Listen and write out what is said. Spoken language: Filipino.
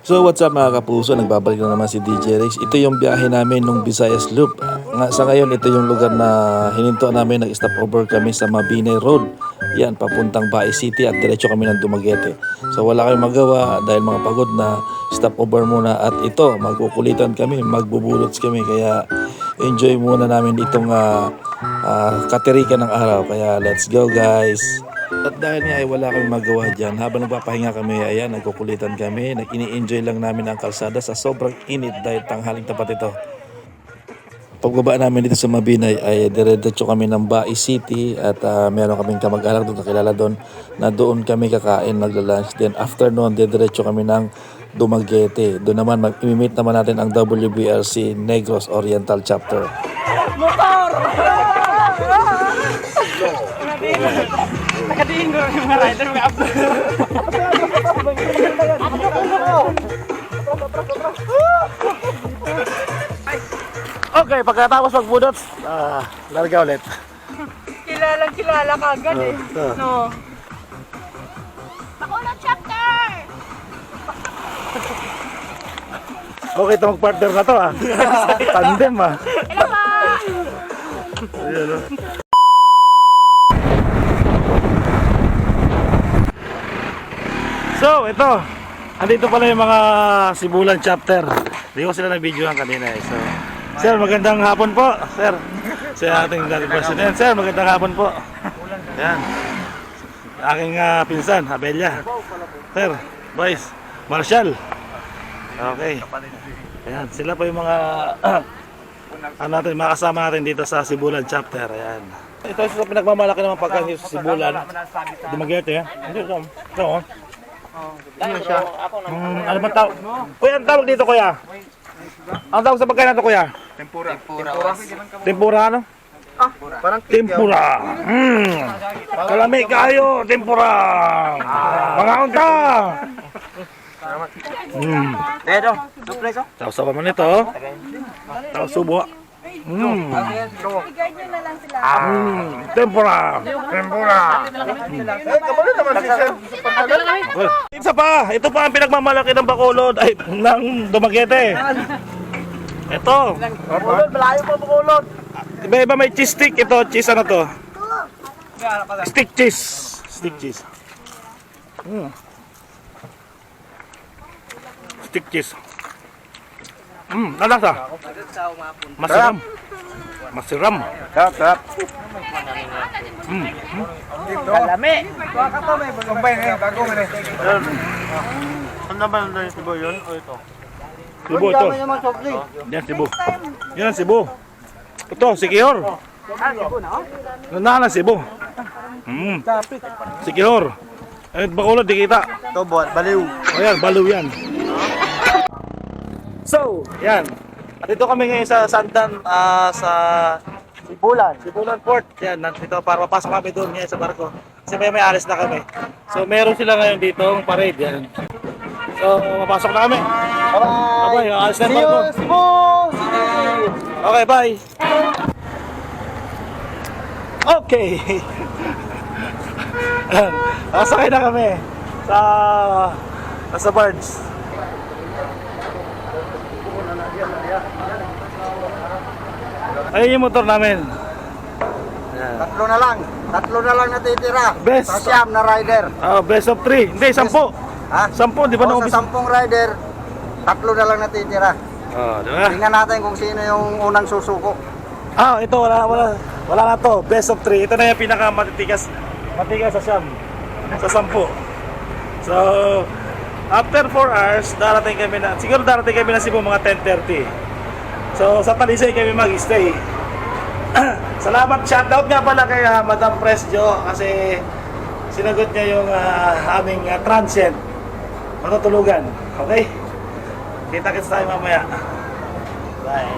So what's up mga kapuso, nagbabalik na naman si DJ Rex. Ito yung biyahe namin nung Visayas Loop. Sa ngayon ito yung lugar na hininto namin, nag-stop over kami sa Mabinay Road. Yan, papuntang Bae City at diretso kami ng Dumaguete. So wala kami magawa dahil mga pagod na, stop over muna. At ito, magkukulitan kami, magbubulots kami. Kaya enjoy muna namin itong katerikan ng araw. Kaya let's go guys. At dahil nga ay wala kami magawa dyan, habang nagpapahinga kami, ayan, nagkukulitan kami, ini-enjoy lang namin ang kalsada sa sobrang init dahil tanghaling tapat ito. Pagbaba namin dito sa Mabinay ay diretso kami ng Bae City at meron kaming kamag-anak doon, nakilala doon, na doon kami kakain, magla-lunch. Then after noon, diretso kami ng Dumaguete. Doon naman mag-meet naman natin ang WBRC Negros Oriental Chapter. Motor! Nakadiin ko yung mga rider, mga upload. Okay, pagkatapos magbudot, larga ulit. Kilalang kilala ka agad eh. No. Bacolod chapter! Okay, ito mag-partner na to Tandem Hello pa! Ayan So, ito. Andito pala yung mga Sibulan chapter. Hindi ko sila na-videoan kanina So, sir, magandang hapon po. Sir, sa ating dating president. Sir, magandang hapon po. Ayan. Aking pinsan, Abella. Sir, boys, Marshall. Okay. Ayan, sila po yung mga mga kasama natin dito sa Sibulan chapter. Ayan. Ito sa pinagmamalaki naman pagka sa Sibulan. Dumaguete, Hindi ito. Ano siya? Ano ba tawag? Kuya, ang tawag dito, kuya? Ang tawag sa pagkain na ito, kuya? Tempura. Tempura ano? Parang Tempura. Kalami kayo, tempura. Mga unta. Edo, duplex oh. Tapos sa paman ito. Tapos subo. I-guide nyo na lang sila. Tempura. Tempura. Kabalo naman si Sir. Isa pa, ito pa ang pinagmamalaki ng Bacolod ay ng Dumaguete. Ito. Bacolod, malayo pa Bacolod. Iba may cheese stick. Ito, cheese ano to? Stick cheese. Stick cheese. Stick cheese. Nalasa. Masiram. Masiram. Sarap. Kalami. Kumbay na bago mo na. Ano naman yung Cebu yun o ito? Cebu ito. Yan Cebu. Yan Cebu. Ito, Siquijor. Nana Cebu. Siquijor. Eh, Bacolod di kita. Ito, baliw. Ayan, baliw yan. So, yan. Dito kami ngayon sa Sandan, sa Sibulan Port. Yan, nandito para mapasok kami doon ngayon sa barko. Kasi may alis na kami. So, meron sila ngayon dito ang parade. Yan. So, mapasok na kami. Bye-bye. Alis na yung barko. Cebu! Okay, bye. Okay. Nakasakay na kami sa barge. Ayun yung motor namin. Tatlo na lang natitira. Best. Sa siyam na rider. Best of 3. Hindi, 10. Ha? 10, di ba? Sa 10 rider, tatlo na lang natitira. Di ba? Tingnan natin kung sino yung unang susuko. Ito, wala na to. Best of 3. Ito na yung pinaka-matitigas sa siyam. Sa 10. So, after 4 hours, siguro darating kami na Cebu mga 10:30. So, sa Talisay kami mag-stay. Salamat, shoutout nga pala kay Madam Presjo kasi sinagot niya yung aming transient matutulugan. Okay? Kita-kits tayo mamaya. Bye.